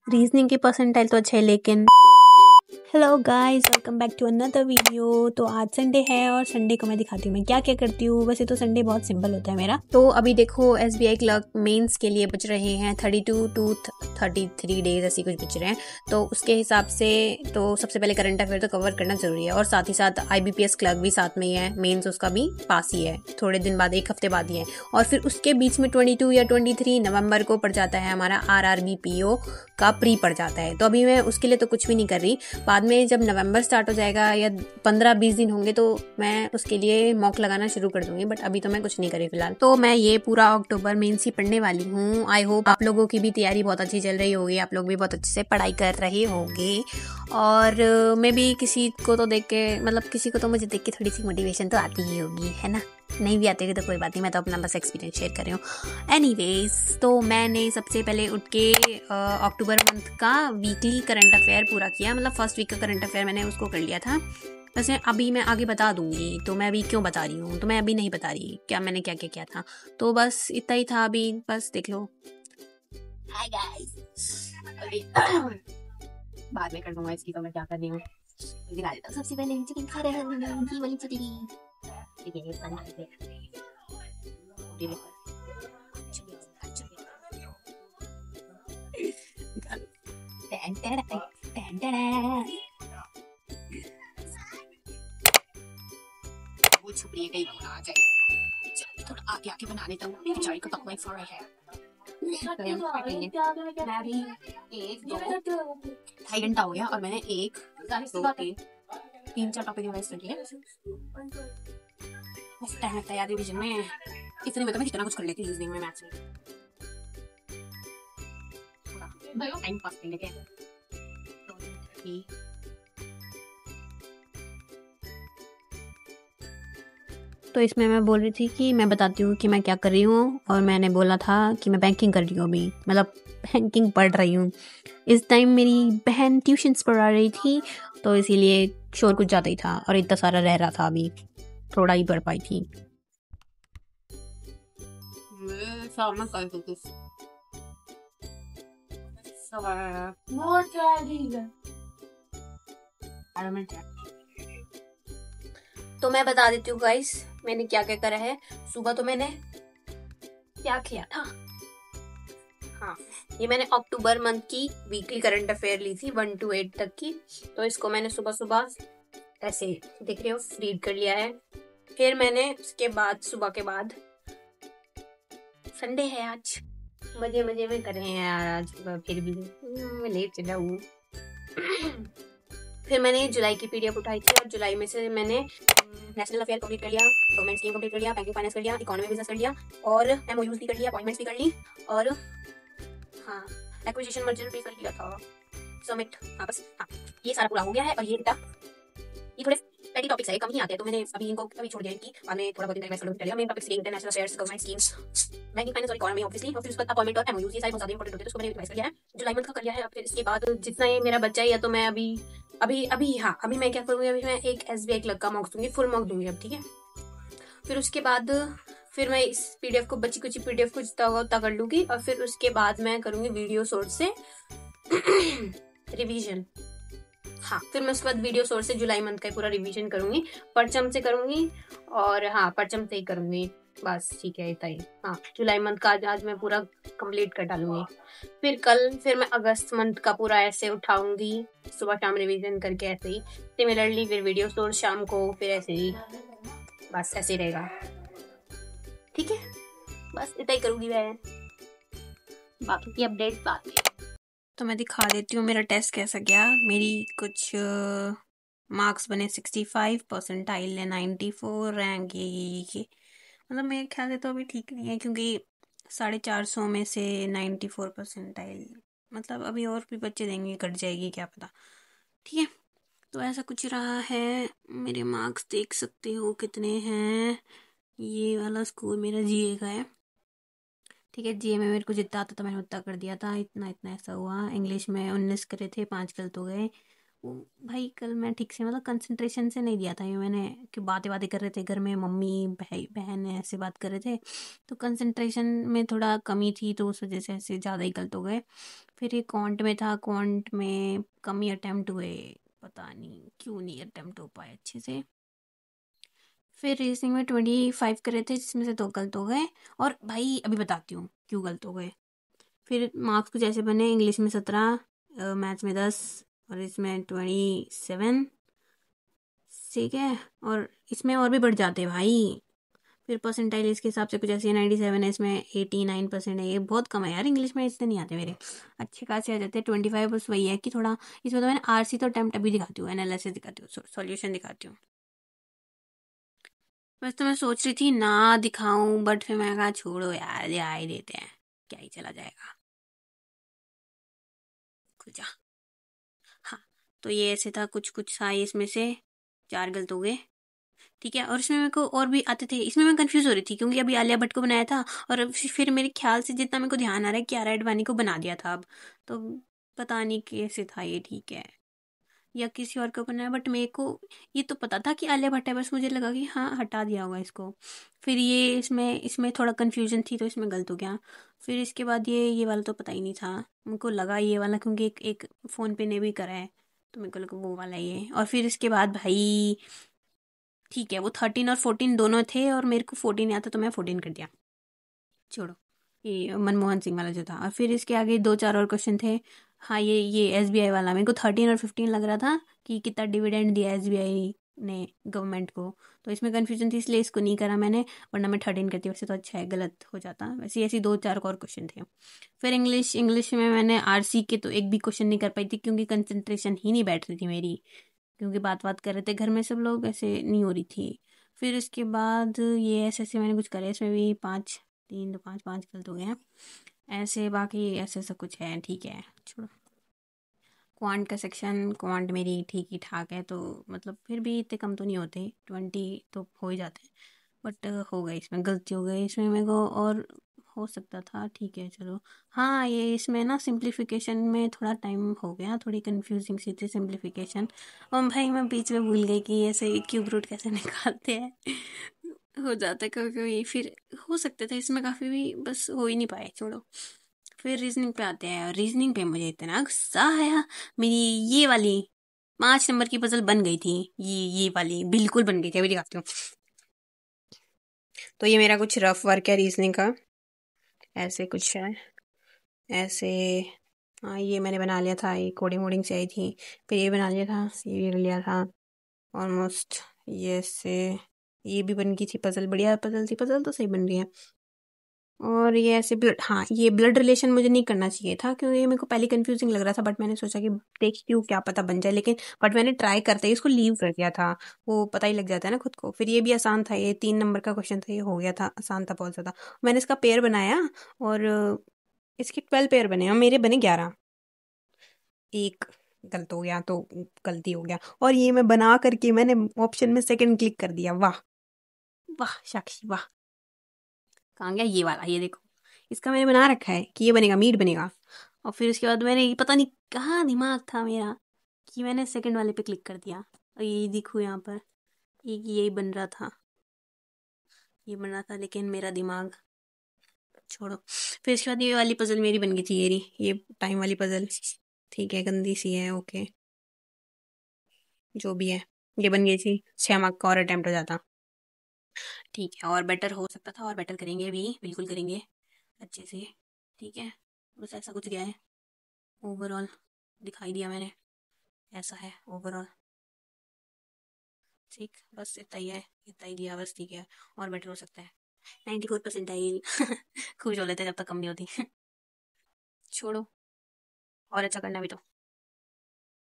Reasoning के percentile तो अच्छे हैं लेकिन hello guys, welcome back to another video. तो आज संडे है और संडे को मैं दिखाती हूँ मैं क्या क्या करती हूँ। वैसे तो संडे बहुत सिंपल होता है मेरा। तो अभी देखो SBI क्लर्क मेंस के लिए बच रहे हैं 32 टू 33 डेज ऐसी कुछ बच रहे हैं। तो उसके हिसाब से तो सबसे पहले करंट अफेयर तो कवर करना जरूरी है और साथ ही साथ IBPS क्लर्क भी साथ में ही है। मेंस उसका भी पास ही है, थोड़े दिन बाद, एक हफ्ते बाद ही है। और फिर उसके बीच में 22 या 23 नवंबर को पड़ जाता है हमारा RRB PO का प्री पड़ जाता है। तो अभी मैं उसके लिए तो कुछ भी नहीं कर रही। बाद में जब नवंबर स्टार्ट हो जाएगा या 15-20 दिन होंगे तो मैं उसके लिए मॉक लगाना शुरू कर दूंगी। बट अभी तो मैं कुछ नहीं करी फिलहाल। तो मैं ये पूरा अक्टूबर मेंस ही पढ़ने वाली हूँ। आई होप आप लोगों की भी तैयारी बहुत अच्छी चल रही होगी, आप लोग भी बहुत अच्छे से पढ़ाई कर रहे होंगे। और मैं भी किसी को तो देख के, मतलब किसी को तो मुझे देख के थोड़ी सी मोटिवेशन तो आती ही होगी, है ना। नहीं भी आती होगी तो कोई बात नहीं, मैं तो अपना बस एक्सपीरियंस शेयर कर रही हूँ। एनीवेज, तो मैंने सबसे पहले उठ के अक्टूबर मंथ का वीकली करंट अफेयर पूरा किया। मतलब फर्स्ट वीक का करंट अफेयर मैंने उसको कर लिया था। वैसे अभी मैं आगे बता दूंगी, तो मैं अभी क्यों बता रही हूँ, तो मैं अभी नहीं बता रही क्या मैंने क्या क्या किया था। तो बस इतना ही था, अभी बस देख लो। हाय गाइस, अभी बाद में कर दूंगा इसकी, तो मैं क्या कर रही हूँ दिखा देता हूँ। सबसे पहले चिकन खा रहे हैं उनकी वाली चिकन। ठीक है, ये बना लेते हैं। वो छुपड़ी कहीं बना जाए, थोड़ा आगे आगे बना लेता हूँ, बेचारी को तकलीफ हो रही है। मैं भी 1-2 ढाई घंटा हो गया और मैंने 1-2-3-4 टॉपिक रिवाइज कर लिए। बस टाइम लगता है यार रिवीजन में, इतने में तो मैं कितना कुछ कर लेती रीजनिंग में, मैथ्स में। टाइम पास कर लेते हैं। तो इसमें मैं बोल रही थी कि मैं बताती हूँ कि मैं क्या कर रही हूँ। और मैंने बोला था कि मैं बैंकिंग कर रही हूँ अभी, मतलब बैंकिंग पढ़ रही हूँ। इस टाइम मेरी बहन ट्यूशन्स पढ़ा रही थी, तो इसीलिए शोर कुछ ज़्यादा ही था और इतना सारा रह रहा था, अभी थोड़ा ही पढ़ पाई थी। तो मैं बता देती हूँ गाइस, मैंने क्या क्या करा है। सुबह तो मैंने क्या किया था, हाँ, ये मैंने अक्टूबर मंथ की वीकली करंट अफेयर ली थी 1 to 8 तक की। तो इसको मैंने सुबह सुबह ऐसे देख रहे हो रीड कर लिया है। फिर मैंने उसके बाद सुबह के बाद, संडे है आज, मजे मजे में कर रहे हैं यार आज, फिर भी मैं लेट चला हूँ। फिर मैंने जुलाई की PDF उठाई थी और जुलाई में से मैंने नेशनल अफेयर कंप्लीट कर लिया, गवर्नमेंट स्कीम कंप्लीट कर लिया, बैंकिंग फाइनेंस कर लिया, इकोनॉमी बिजनेस कर लिया और MOUs भी कर लिया, अपॉइंटमेंट्स भी कर ली और हाँ, एक्विजिशन मर्जर भी कर लिया था, सबमिट। हाँ बस, हाँ ये सारा पूरा हो गया है। और ये थोड़े पेटी टॉपिक्स है, कम ही आते हैं, तो मैंने अभी इनको अभी छोड़ दिया कि बाद में थोड़ा बहुत रिवाइज कर लिया। मेन टॉपिक्स ये international affairs, government schemes, banking finance और इकोनॉमी ऑब्वियसली, और फिर उसके बाद अपॉइंटमेंट और MOUs, ये सारे बहुत ज्यादा इंपॉर्टेंट होते हैं, तो उसको मैंने रिवाइज कर लिया है। जुलाई मंथ का कर लिया है। अब फिर इसके बाद जितना ये मेरा बच्चा है, तो मैं अभी मैं क्या करूँगी, अभी मैं एक SBI क्लर्क का मॉक दूंगी, फुल मॉक दूंगी अब, ठीक है। फिर उसके बाद फिर मैं इस PDF को, बची कुछ PDF को जितना होगा उतना कर लूंगी और फिर उसके बाद मैं करूंगी वीडियो सोर्स से रिवीजन। हाँ, फिर मैं उसके बाद वीडियो सोर्स से जुलाई मंथ का पूरा रिवीजन करूंगी, परचम से करूंगी और हाँ परचम से ही करूंगी बस, ठीक है इतना ही। हाँ, जुलाई मंथ का आज मैं पूरा कंप्लीट कर डालूंगी। फिर मैं अगस्त मंथ का पूरा ऐसे उठाऊंगी, सुबह शाम रिवीजन करके ऐसे ही सिमिलरली, फिर वीडियो सोर्स शाम को, फिर ऐसे ही, बस ऐसे ही रहेगा, ठीक है। बस इतना ही करूंगी मैं, बाकी की अपडेट बाद में। तो मैं दिखा देती हूँ मेरा टेस्ट कैसा गया। मेरी कुछ मार्क्स बने 65, परसेंटाइल है 94, रैंक ये मतलब मेरे ख्याल से तो अभी ठीक नहीं है, क्योंकि 450 में से 94 परसेंटाइल, मतलब अभी और भी बच्चे देंगे, कट जाएगी क्या पता, ठीक है। तो ऐसा कुछ रहा है। मेरे मार्क्स देख सकते हो कितने हैं। ये वाला स्कोर मेरा GA का है, ठीक है। GA में मेरे को जितना आता था मैंने उतना कर दिया था, इतना इतना ऐसा हुआ। इंग्लिश में 19 करे थे, 5 गलत हो गए। वो भाई कल मैं ठीक से मतलब कंसंट्रेशन से नहीं दिया था ये मैंने, कि बातें बातें कर रहे थे घर में, मम्मी भाई बहन ऐसे बात कर रहे थे, तो कंसंट्रेशन में थोड़ा कमी थी, तो उस वजह से ऐसे ज़्यादा ही गलत हो गए। फिर ये क्वांट में था, क्वांट में कम ही अटेम्प्ट हुए, पता नहीं क्यों नहीं अटेम्प्ट हो पाए अच्छे से। फिर रीजनिंग में 25 करे थे, जिसमें से 2 गलत हो गए। और भाई अभी बताती हूँ क्यों गलत हो गए। फिर मार्क्स कुछ ऐसे बने, इंग्लिश में 17, मैथ्स में 10, और इसमें 27, ठीक है। और इसमें और भी बढ़ जाते हैं भाई। फिर परसेंटाइल इसके हिसाब से कुछ ऐसे 97 है, इसमें 89% है, ये बहुत कम है यार, इंग्लिश में इतने नहीं आते मेरे, अच्छे खासे आ जाते हैं 25। बस वही है कि थोड़ा इसमें तो मैंने आरसी तो अटेम्प्ट अभी दिखाती हूँ, एनालिसिस दिखाती हूँ, सॉल्यूशन दिखाती हूँ। बस तो मैं सोच रही थी ना दिखाऊं, बट फिर मैं कहा छोड़ो यार, ये आ ही देते हैं, क्या ही चला जाएगा। खुल जा। हाँ, तो ये ऐसे था, कुछ कुछ था इसमें से 4 गलत हो गए, ठीक है। और इसमें मेरे को और भी आते थे, इसमें मैं कंफ्यूज हो रही थी क्योंकि अभी आलिया भट्ट को बनाया था, और फिर मेरे ख्याल से जितना मेरे को ध्यान आ रहा है कि कियारा एडवाणी को बना दिया था अब, तो पता नहीं कैसे था ये, ठीक है, या किसी और को बनाया, बट मेरे को ये तो पता था कि आलिया भट्ट है, बस मुझे लगा कि हाँ हटा दिया होगा इसको। फिर ये इसमें इसमें थोड़ा कन्फ्यूजन थी, तो इसमें गलत हो गया। फिर इसके बाद ये वाला तो पता ही नहीं था, मुझको लगा ये वाला, क्योंकि एक फ़ोन पे ने भी करा है, तो मेरे को लगा वो वाला ये। और फिर इसके बाद भाई ठीक है, वो 13 और 14 दोनों थे, और मेरे को 14 आता तो मैं 14 कर दिया, छोड़ो, ये मनमोहन सिंह वाला जो था। और फिर इसके आगे 2-4 और क्वेश्चन थे। हाँ, ये एसबीआई वाला मेरे को 13 और 15 लग रहा था कि कितना डिविडेंड दिया एसबीआई ने गवर्नमेंट को, तो इसमें कंफ्यूजन थी, इसलिए इसको नहीं करा मैंने, वरना मैं 13 करती, वैसे तो अच्छा है, गलत हो जाता वैसे, ऐसे 2-4 और क्वेश्चन थे। फिर इंग्लिश में मैंने आरसी के तो एक भी क्वेश्चन नहीं कर पाई थी, क्योंकि कंसंट्रेशन ही नहीं बैठ रही थी मेरी, क्योंकि बात बात कर रहे थे घर में सब लोग, ऐसे नहीं हो रही थी। फिर इसके बाद ये ऐसे ऐसे मैंने कुछ करे, इसमें भी 5, 3 तो 5, 5 गलत हो गए हैं ऐसे, बाकी ऐसे सब कुछ है, ठीक है, छोड़ो। क्वांट का सेक्शन, क्वांट मेरी ठीक ही ठाक है, तो मतलब फिर भी इतने कम तो नहीं होते, 20 तो हो ही जाते हैं, बट हो गई, इसमें गलती हो गई, इसमें मेरे को और हो सकता था, ठीक है चलो। हाँ, ये इसमें ना सिंप्लीफिकेशन में थोड़ा टाइम हो गया, थोड़ी कंफ्यूजिंग सी थी सिंप्लीफिकेशन। और भाई मैं बीच में भूल गई कि ऐसे क्यूब रूट कैसे निकालते हैं, हो जाता है कभी कभी। फिर हो सकते थे इसमें काफ़ी भी, बस हो ही नहीं पाए, छोड़ो। फिर रीजनिंग पे आते हैं, रीजनिंग पे मुझे इतना गुस्सा आया, मेरी ये वाली 5 नंबर की पजल बन गई थी, ये वाली बिल्कुल बन गई थी, अभी दिखाती हूँ। तो ये मेरा कुछ रफ वर्क है रीजनिंग का, ऐसे कुछ है, ऐसे। हाँ, ये मैंने बना लिया था, ये कोडिंग वोडिंग से आई थी। फिर ये बना लिया था, ये भी लिया था ऑलमोस्ट, ये से ये भी बन गई थी पजल, बढ़िया पजल थी, पजल तो सही बन रही है। और ये ऐसे ब्लड, हाँ ये ब्लड रिलेशन मुझे नहीं करना चाहिए था, क्योंकि ये मेरे को पहले कंफ्यूजिंग लग रहा था, बट मैंने सोचा कि देखती हूँ क्या पता बन जाए, लेकिन बट मैंने ट्राई करते ही इसको लीव कर दिया था, वो पता ही लग जाता है ना खुद को। फिर ये भी आसान था, ये 3 नंबर का क्वेश्चन था, ये हो गया था, आसान था बहुत ज़्यादा। मैंने इसका पेयर बनाया, और इसके 12 पेयर बने, और मेरे बने 11, एक गलत हो गया तो गलती हो गया। और ये मैं बना करके मैंने ऑप्शन में सेकंड क्लिक कर दिया, वाह वाह साक्षी वाह। कहाँ गया ये वाला, ये देखो, इसका मैंने बना रखा है कि ये बनेगा, मीट बनेगा। और फिर उसके बाद मैंने ये पता नहीं कहाँ दिमाग था मेरा, कि मैंने सेकंड वाले पे क्लिक कर दिया, और ये देखो यहाँ पर एक यही बन रहा था, ये बन रहा था, लेकिन मेरा दिमाग, छोड़ो। फिर इसके बाद ये वाली पजल मेरी बन गई थी, ये टाइम वाली पजल, ठीक है, गंदी सी है, ओके, जो भी है, ये बन गई थी, 6 मार्क का और अटेम्प्ट हो जाता, ठीक है। और बेटर हो सकता था, और बेटर करेंगे भी, बिल्कुल करेंगे अच्छे से, ठीक है। बस ऐसा कुछ गया है, ओवरऑल दिखाई दिया मैंने, ऐसा है ओवरऑल, ठीक, बस इतना ही है, इतना ही दिया बस, ठीक है। और बेटर हो सकता है, 94% खुश हो लेते जब तक कम नहीं होती छोड़ो, और अच्छा करना भी तो